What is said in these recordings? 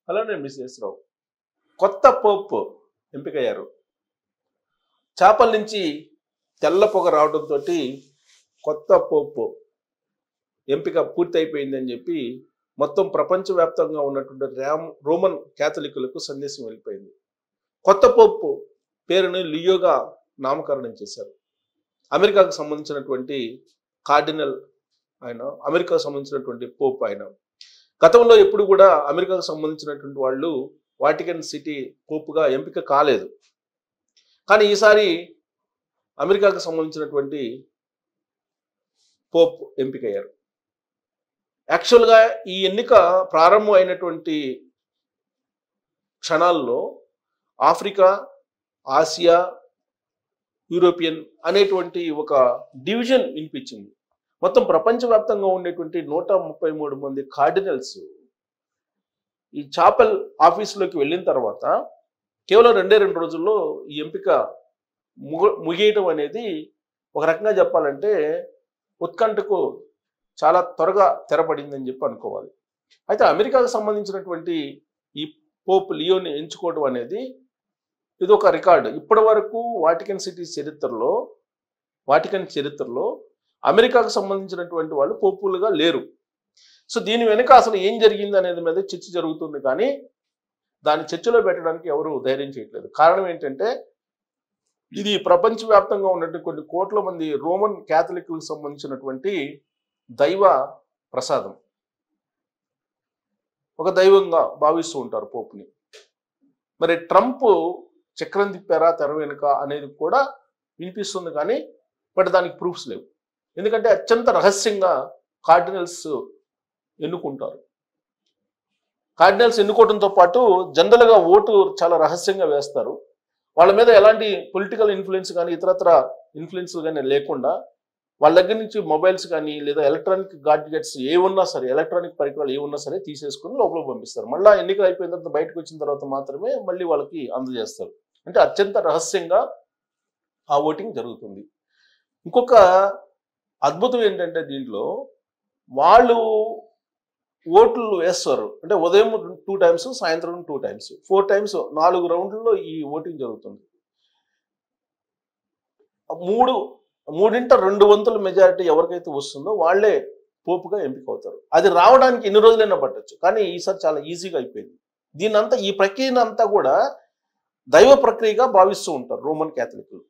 అలానే మిసెస్ రావు కొత్త పోప్ ఎంపికయ్యారు. చేపల నుంచి తెల్ల పొగ రావడంతో కొత్త పోప్ ఎంపిక పూర్తయిపోయిందని చెప్పి మొత్తం ప్రపంచవ్యాప్తంగా ఉన్నటువంటి రోమన్ క్యాథలికులకు సందేశం వెళ్ళిపోయింది. కొత్త పోప్ పేరుని లియోగా నామకరణం చేశారు. అమెరికాకు సంబంధించినటువంటి కార్డినల్ ఆయన, అమెరికాకు సంబంధించినటువంటి పోప్ ఆయన. గతంలో ఎప్పుడు కూడా అమెరికాకు సంబంధించినటువంటి వాళ్ళు వాటికన్ సిటీ పోప్గా ఎంపిక కాలేదు. కానీ ఈసారి అమెరికాకు సంబంధించినటువంటి పోప్ ఎంపికయ్యారు. యాక్చువల్గా ఈ ఎన్నిక ప్రారంభం అయినటువంటి క్షణాల్లో ఆఫ్రికా, ఆసియా, యూరోపియన్ అనేటువంటి ఒక డివిజన్ వినిపించింది. మొత్తం ప్రపంచవ్యాప్తంగా ఉండేటువంటి 133 మంది కార్డినల్స్ ఈ చాపెల్ ఆఫీసులోకి వెళ్ళిన తర్వాత కేవలం 2 రోజుల్లో ఈ ఎంపిక ముగియటం అనేది ఒక రకంగా చెప్పాలంటే ఉత్కంఠకు చాలా త్వరగా తెరపడిందని చెప్పి అనుకోవాలి. అయితే అమెరికాకు సంబంధించినటువంటి ఈ పోప్ లియోని ఎంచుకోవడం అనేది ఇది ఒక రికార్డు. ఇప్పటి వరకు వాటికన్ చరిత్రలో అమెరికాకు సంబంధించినటువంటి వాళ్ళు పోపులుగా లేరు. సో దీని వెనుక అసలు ఏం జరిగింది అనేది మీద చర్చ జరుగుతుంది, కానీ దాన్ని చర్చలో పెట్టడానికి ఎవరు ధైర్యం చేయట్లేదు. కారణం ఏంటంటే ఇది ప్రపంచవ్యాప్తంగా ఉన్నటువంటి కొన్ని కోట్ల మంది రోమన్ క్యాథలిక్లకు సంబంధించినటువంటి దైవ ప్రసాదం. ఒక దైవంగా భావిస్తూ ఉంటారు పోపుని. మరి ట్రంప్ చక్రం తిప్పారా తెర వెనుక అనేది కూడా వినిపిస్తుంది, కానీ బట్ దానికి ప్రూఫ్స్ లేవు. ఎందుకంటే అత్యంత రహస్యంగా కార్డినల్స్ ఎన్నుకుంటారు. కార్డినల్స్ ఎన్నుకోవడంతో పాటు జనరల్గా ఓటు చాలా రహస్యంగా వేస్తారు. వాళ్ళ మీద ఎలాంటి పొలిటికల్ ఇన్ఫ్లుయెన్స్ కానీ ఇతరత్ర ఇన్ఫ్లుయెన్స్ కానీ లేకుండా వాళ్ళ దగ్గర నుంచి మొబైల్స్ కానీ లేదా ఎలక్ట్రానిక్ గాడ్జెట్స్ ఏమున్నా సరే, ఎలక్ట్రానిక్ పరికరాలు ఏమున్నా సరే తీసేసుకుని లోపలికి పంపిస్తారు. మళ్ళీ ఎన్నికలు అయిపోయిన తర్వాత బయటకు వచ్చిన తర్వాత మాత్రమే మళ్ళీ వాళ్ళకి అందజేస్తారు. అంటే అత్యంత రహస్యంగా ఆ ఓటింగ్ జరుగుతుంది. ఇంకొక అద్భుతం ఏంటంటే దీంట్లో వాళ్ళు ఓట్లు వేస్తారు. అంటే ఉదయం 2 టైమ్స్, సాయంత్రం 2 టైమ్స్, 4 టైమ్స్, 4 రౌండ్లలో ఈ ఓటింగ్ జరుగుతుంది. 3/2 మెజారిటీ ఎవరికైతే వస్తుందో వాళ్ళే పోపుగా ఎంపిక అవుతారు. అది రావడానికి ఎన్ని రోజులైనా పట్టచ్చు, కానీ ఈసారి చాలా ఈజీగా అయిపోయింది. ఈ ప్రక్రియనంతా కూడా దైవ ప్రక్రియగా భావిస్తూ ఉంటారు రోమన్ క్యాథలిక్లు.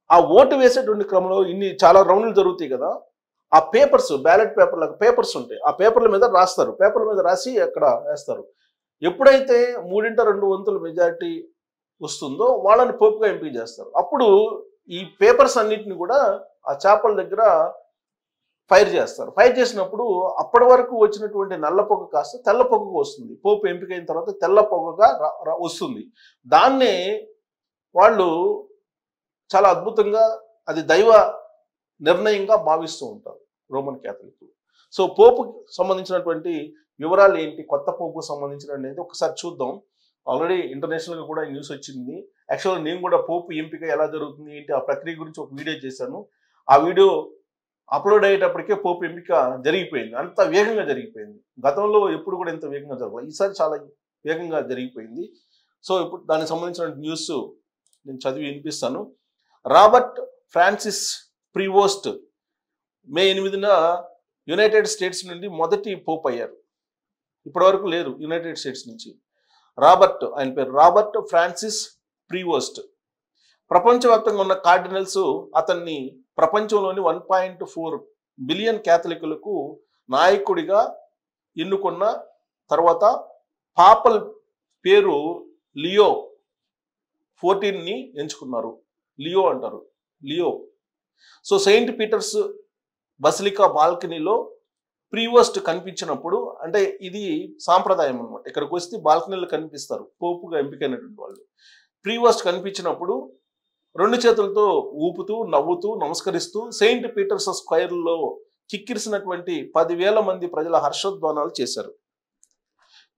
ఆ ఓటు వేసేటువంటి క్రమంలో చాలా రౌండ్లు జరుగుతాయి కదా, ఆ పేపర్స్, బ్యాలెట్ పేపర్స్ ఉంటాయి. ఆ పేపర్ల మీద రాస్తారు. పేపర్ల మీద రాసి అక్కడ వేస్తారు. ఎప్పుడైతే 3/2 మెజారిటీ వస్తుందో వాళ్ళని పోపుగా ఎంపిక చేస్తారు. అప్పుడు ఈ పేపర్స్ అన్నిటిని కూడా ఆ చేపల దగ్గర ఫైర్ చేస్తారు. ఫైర్ చేసినప్పుడు అప్పటి వరకు వచ్చినటువంటి నల్ల పొగ కాస్త తెల్ల పొగగా వస్తుంది. పోపు ఎంపికైన తర్వాత తెల్ల పొగగా వస్తుంది. దాన్నే వాళ్ళు చాలా అద్భుతంగా అది దైవ నిర్ణయంగా భావిస్తూ ఉంటారు రోమన్ క్యాథలిక్లు. సో పోపుకి సంబంధించినటువంటి వివరాలు ఏంటి, కొత్త పోపుకు సంబంధించినది ఒకసారి చూద్దాం. ఆల్రెడీ ఇంటర్నేషనల్గా కూడా న్యూస్ వచ్చింది. యాక్చువల్గా నేను కూడా పోపు ఎంపిక ఎలా జరుగుతుంది ఏంటి ఆ ప్రక్రియ గురించి ఒక వీడియో చేశాను. ఆ వీడియో అప్లోడ్ అయ్యేటప్పటికే పోపు ఎంపిక జరిగిపోయింది. అంత వేగంగా జరిగిపోయింది. గతంలో ఎప్పుడు కూడా ఇంత వేగంగా జరగలేదు, ఈసారి చాలా వేగంగా జరిగిపోయింది. సో ఇప్పుడు దానికి సంబంధించిన న్యూస్ నేను చదివి వినిపిస్తాను. రాబర్ట్ ఫ్రాన్సిస్ ప్రివోస్ట్ మే 8న యునైటెడ్ స్టేట్స్ నుండి మొదటి పోప్ అయ్యారు. ఇప్పటివరకు లేరు యునైటెడ్ స్టేట్స్ నుంచి. ఆయన పేరు రాబర్ట్ ఫ్రాన్సిస్ ప్రివోస్ట్. ప్రపంచవ్యాప్తంగా ఉన్న కార్డినల్స్ అతన్ని ప్రపంచంలోని 1.4 బిలియన్ క్యాథలికులకు నాయకుడిగా ఎన్నుకున్న తర్వాత పాపల్ పేరు లియో 14ని ఎంచుకున్నారు. లియో అంటారు, Leo. So Saint Peter's Basilica బాల్కనీలో ప్రీవోస్ట్ కనిపించినప్పుడు, అంటే ఇది సాంప్రదాయం అనమాట, ఇక్కడికి వస్తే బాల్కనీలో కనిపిస్తారు పోపుగా ఎంపికైనటువంటి వాళ్ళు. ప్రీవోస్ట్ కనిపించినప్పుడు 2 చేతులతో ఊపుతూ నవ్వుతూ నమస్కరిస్తూ సెయింట్ పీటర్స్ స్క్వేర్లో చిక్కిరిసినటువంటి 10,000 మంది ప్రజల హర్షోద్వానాలు చేశారు.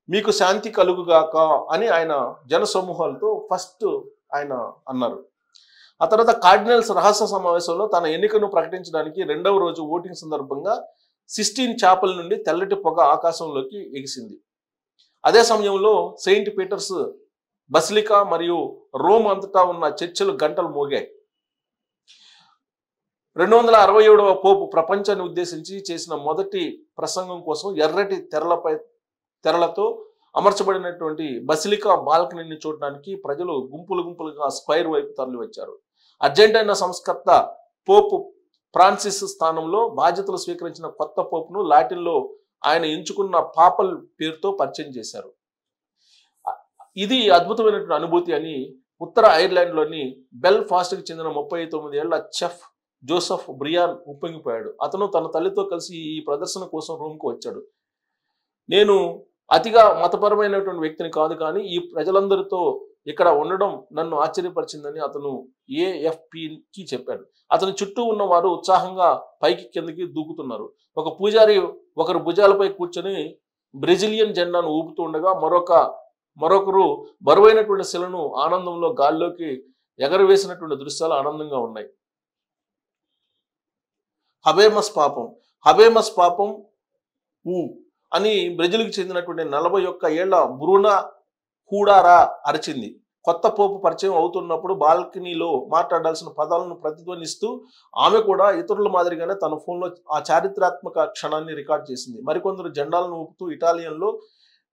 మీకు శాంతి కలుగుగాక అని ఆయన జన సమూహాలతో ఫస్ట్ ఆయన అన్నారు. ఆ తర్వాత కార్డినల్స్ రహస్య సమావేశంలో తన ఎన్నికను ప్రకటించడానికి 2వ రోజు ఓటింగ్ సందర్భంగా సిస్టీన్ చాపల్ నుండి తెల్లటి పొగ ఆకాశంలోకి ఎగిసింది. అదే సమయంలో సెయింట్ పీటర్స్ బసిలికా మరియు రోమ్ అంతటా ఉన్న చర్చిలు గంటలు మోగాయి. 267వ పోపు ప్రపంచాన్ని ఉద్దేశించి చేసిన మొదటి ప్రసంగం కోసం ఎర్రటి తెరలతో అమర్చబడినటువంటి బసిలికా బాల్కనీని చూడడానికి ప్రజలు గుంపులుగా స్క్వైర్ వైపు తరలి వచ్చారు. అర్జెంటీనా సంస్కర్త పోపు ఫ్రాన్సిస్ స్థానంలో బాధ్యతలు స్వీకరించిన కొత్త పోపును లాటిన్లో ఆయన ఎంచుకున్న పాపల్ పేరుతో పరిచయం చేశారు. ఇది అద్భుతమైనటువంటి అనుభూతి అని ఉత్తర ఐర్లాండ్లోని బెల్ఫాస్ట్కి చెందిన 39 ఏళ్ల చెఫ్ జోసెఫ్ బ్రియాన్ ఉప్పొంగిపోయాడు. అతను తన తల్లితో కలిసి ఈ ప్రదర్శన కోసం రూమ్కు వచ్చాడు. నేను అతిగా మతపరమైనటువంటి వ్యక్తిని కాదు, కానీ ఈ ప్రజలందరితో ఇక్కడ ఉండడం నన్ను ఆశ్చర్యపరిచిందని అతను AFPకి చెప్పాడు. అతని చుట్టూ ఉన్న వారు ఉత్సాహంగా పైకి కిందకి దూకుతున్నారు. ఒక పూజారి ఒకరు భుజాలపై కూర్చొని బ్రెజిలియన్ జెండాను ఊపుతూ ఉండగా మరొకరు బరువైనటువంటి శిలను ఆనందంలో గాల్లోకి ఎగరవేసినటువంటి దృశ్యాలు ఆనందంగా ఉన్నాయి. హబేమస్ పాపం అని బ్రెజిల్కి చెందినటువంటి 41 ఏళ్ల బ్రూనా హూడారా అరిచింది. కొత్త పోపు పరిచయం అవుతున్నప్పుడు బాల్కనీలో మాట్లాడాల్సిన పదాలను ప్రతిధ్వనిస్తూ ఆమె కూడా ఇతరుల మాదిరిగానే తన ఫోన్లో ఆ చారిత్రాత్మక క్షణాన్ని రికార్డ్ చేసింది. మరికొందరు జెండాలను ఊపుతూ ఇటాలియన్లో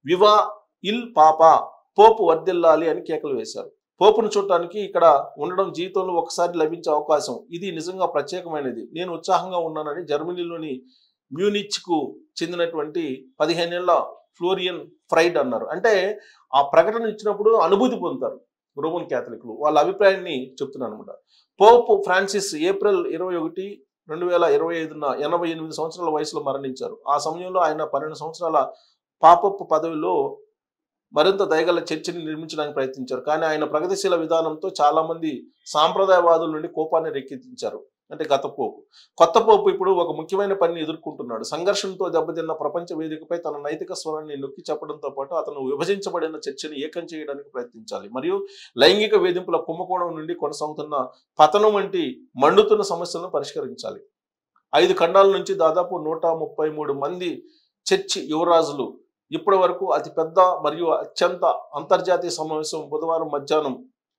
వివా ఇల్ పాపా, పోపు వర్ధిల్లాలి అని కేకలు వేశారు. పోపును చూడటానికి ఇక్కడ ఉండడం జీవితంలో ఒకసారి లభించే అవకాశం. ఇది నిజంగా ప్రత్యేకమైనది. నేను ఉత్సాహంగా ఉన్నానని జర్మనీలోని మ్యూనిచ్కు చెందినటువంటి 15 ఏళ్ల ఫ్లోరియన్ ఫ్రైడ్ అన్నారు. అంటే ఆ ప్రకటన ఇచ్చినప్పుడు అనుభూతి పొందుతారు రోమన్ క్యాథలిక్లు. వాళ్ళ అభిప్రాయాన్ని చెప్తున్నారు అనమాట. పోప్ ఫ్రాన్సిస్ ఏప్రిల్ 21, 2025న 88 సంవత్సరాల వయసులో మరణించారు. ఆ సమయంలో ఆయన 12 సంవత్సరాల పాపప్ పదవిలో మరింత దయగల చర్చిని నిర్మించడానికి ప్రయత్నించారు. కానీ ఆయన ప్రగతిశీల విధానంతో చాలా మంది సాంప్రదాయవాదుల నుండి కోపాన్ని రేకెత్తించారు. అంటే గత పోపు. కొత్త పోపు ఇప్పుడు ఒక ముఖ్యమైన పనిని ఎదుర్కొంటున్నాడు. సంఘర్షణతో దెబ్బతిన్న ప్రపంచ వేదికపై తన నైతిక స్వరాన్ని నొక్కి చెప్పడంతో పాటు అతను విభజించబడిన చర్చని ఏకం చేయడానికి ప్రయత్నించాలి మరియు లైంగిక వేధింపుల కుంభకోణం నుండి కొనసాగుతున్న పతనం వంటి మండుతున్న సమస్యలను పరిష్కరించాలి. 5 ఖండాల నుంచి దాదాపు 133 మంది చర్చి యువరాజులు ఇప్పటి వరకు అతిపెద్ద మరియు అత్యంత అంతర్జాతీయ సమావేశం బుధవారం మధ్యాహ్నం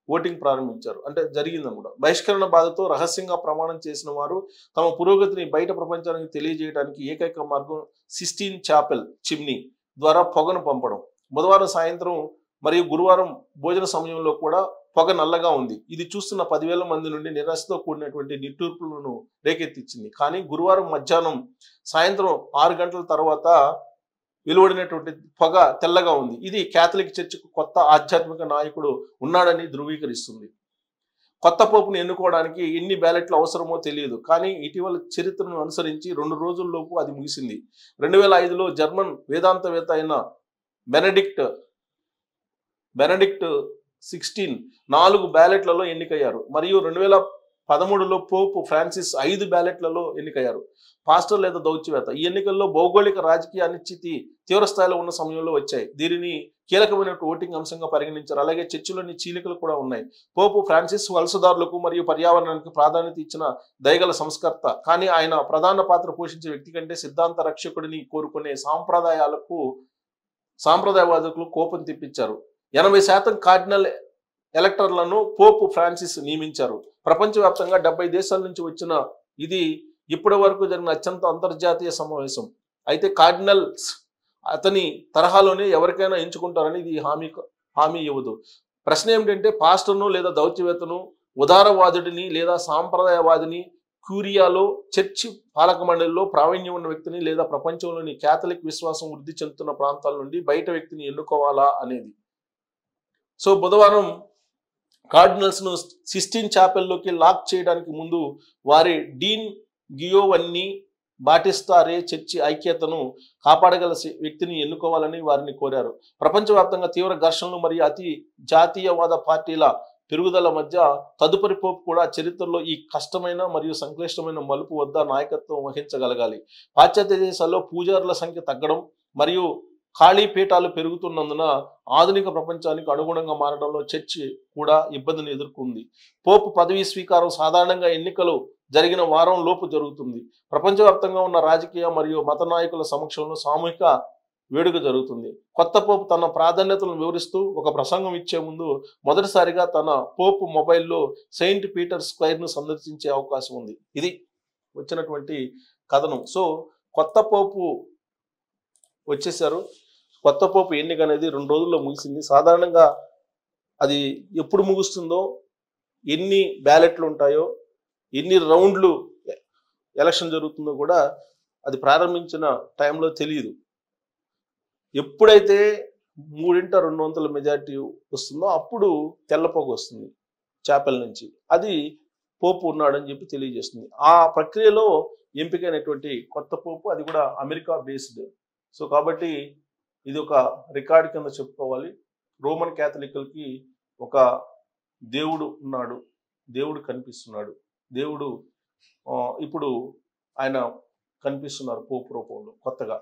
ఓటింగ్ ప్రారంభించారు. అంటే జరిగిందన్నమాట. బహిష్కరణ బాధతో రహస్యంగా ప్రమాణం చేసిన వారు తమ పురోగతిని బయట ప్రపంచానికి తెలియజేయడానికి ఏకైక మార్గం సిస్టీన్ చాపెల్ చిమ్నీ ద్వారా పొగను పంపడం. బుధవారం సాయంత్రం మరియు గురువారం భోజన సమయంలో కూడా పొగ నల్లగా ఉంది. ఇది చూస్తున్న 10,000 మంది నుండి నిరాశతో కూడినటువంటి నిట్టూర్పులను రేకెత్తించింది. కానీ గురువారం మధ్యాహ్నం సాయంత్రం 6 గంటల తర్వాత వెలువడినటువంటి పొగ తెల్లగా ఉంది. ఇది కేథలిక్ చర్చికు కొత్త ఆధ్యాత్మిక నాయకుడు ఉన్నాడని ధృవీకరిస్తుంది. కొత్త పోపును ఎన్నుకోవడానికి ఎన్ని బ్యాలెట్లు అవసరమో తెలియదు, కానీ ఇటీవల చరిత్రను అనుసరించి 2 రోజుల్లోపు అది ముగిసింది. 2005లో జర్మన్ వేదాంతవేత్త అయిన బెనడిక్ట్ 16 4 బ్యాలెట్లలో ఎన్నికయ్యారు మరియు 2013లో పోపు ఫ్రాన్సిస్ 5 బ్యాలెట్లలో ఎన్నికయ్యారు. పాస్టర్ లేదా దౌత్యవేత్త. ఈ ఎన్నికల్లో భౌగోళిక రాజకీయ అనిశ్చితి తీవ్రస్థాయిలో ఉన్న సమయంలో వచ్చాయి. దీనిని కీలకమైన ఓటింగ్ అంశంగా పరిగణించారు. అలాగే చర్చిలోని చీలికలు కూడా ఉన్నాయి. పోపు ఫ్రాన్సిస్ వలసదారులకు మరియు పర్యావరణానికి ప్రాధాన్యత ఇచ్చిన దయగల సంస్కర్త, కానీ ఆయన ప్రధాన పాత్ర పోషించే వ్యక్తి కంటే సిద్ధాంత రక్షకుడిని కోరుకునే సాంప్రదాయవాదులకు కోపం తెప్పించారు. 80% కార్డినల్ ఎలక్టర్లను పోపు ఫ్రాన్సిస్ నియమించారు. ప్రపంచవ్యాప్తంగా 70 దేశాల నుంచి వచ్చిన ఇది ఇప్పటి వరకు జరిగిన అత్యంత అంతర్జాతీయ సమావేశం. అయితే కార్డినల్స్ అతని తరహాలోనే ఎవరికైనా ఎంచుకుంటారని ఇది హామీ ఇవ్వదు. ప్రశ్న ఏమిటంటే పాస్టర్ను లేదా దౌత్యవేత్తను, ఉదారవాదుడిని లేదా సాంప్రదాయవాదిని, క్యూరియాలో చర్చి పాలక మండలిలో ప్రావీణ్యం ఉన్న వ్యక్తిని లేదా ప్రపంచంలోని కేథలిక్ విశ్వాసం వృద్ధి చెందుతున్న ప్రాంతాల నుండి బయట వ్యక్తిని ఎన్నుకోవాలా అనేది. సో బుధవారం కార్డినల్స్ ను సిస్టీన్ చాపెల్లోకి లాక్ చేయడానికి ముందు వారి డీన్ గియోవన్నీ బాటిస్టారే చర్చి ఐక్యతను కాపాడగల వ్యక్తిని ఎన్నుకోవాలని వారిని కోరారు. ప్రపంచవ్యాప్తంగా తీవ్ర ఘర్షణలు మరియు అతి జాతీయవాద పార్టీల పెరుగుదల మధ్య తదుపరి పోపు కూడా చరిత్రలో ఈ కష్టమైన మరియు సంక్లిష్టమైన మలుపు వద్ద నాయకత్వం వహించగలగాలి. పాశ్చాత్య దేశాల్లో పూజారుల సంఖ్య తగ్గడం మరియు ఖాళీ పీఠాలు పెరుగుతున్నందున ఆధునిక ప్రపంచానికి అనుగుణంగా మారడంలో చర్చి కూడా ఇబ్బందిని ఎదుర్కొంది. పోపు పదవీ స్వీకారం సాధారణంగా ఎన్నికలు జరిగిన వారం లోపు జరుగుతుంది. ప్రపంచవ్యాప్తంగా ఉన్న రాజకీయ మరియు మత నాయకుల సమక్షంలో సామూహిక వేడుక జరుగుతుంది. కొత్త పోపు తన ప్రాధాన్యతలను వివరిస్తూ ఒక ప్రసంగం ఇచ్చే ముందు మొదటిసారిగా తన పోపు మొబైల్లో సెయింట్ పీటర్ స్క్వేర్ను సందర్శించే అవకాశం ఉంది. ఇది వచ్చినటువంటి కథనం. సో కొత్త పోపు వచ్చేసారు. కొత్త పోపు ఎన్నిక అనేది 2 రోజుల్లో ముగిసింది. సాధారణంగా అది ఎప్పుడు ముగుస్తుందో, ఎన్ని బ్యాలెట్లు ఉంటాయో, ఎన్ని రౌండ్లు ఎలక్షన్ జరుగుతుందో కూడా అది ప్రారంభించిన టైంలో తెలియదు. ఎప్పుడైతే 3/200 మెజారిటీ వస్తుందో అప్పుడు తెల్లపోగు వస్తుంది చాపెల్ నుంచి. అది పోపు ఉన్నాడని చెప్పి తెలియజేస్తుంది. ఆ ప్రక్రియలో ఎంపికైనటువంటి కొత్త పోపు, అది కూడా అమెరికా బేస్డ్. సో కాబట్టి ఇది ఒక రికార్డు కింద చెప్పుకోవాలి. రోమన్ క్యాథలిక్లకి ఒక దేవుడు ఉన్నాడు, దేవుడు కనిపిస్తున్నాడు, దేవుడు ఇప్పుడు ఆయన కనిపిస్తున్నారు పోపు రూపంలో కొత్తగా.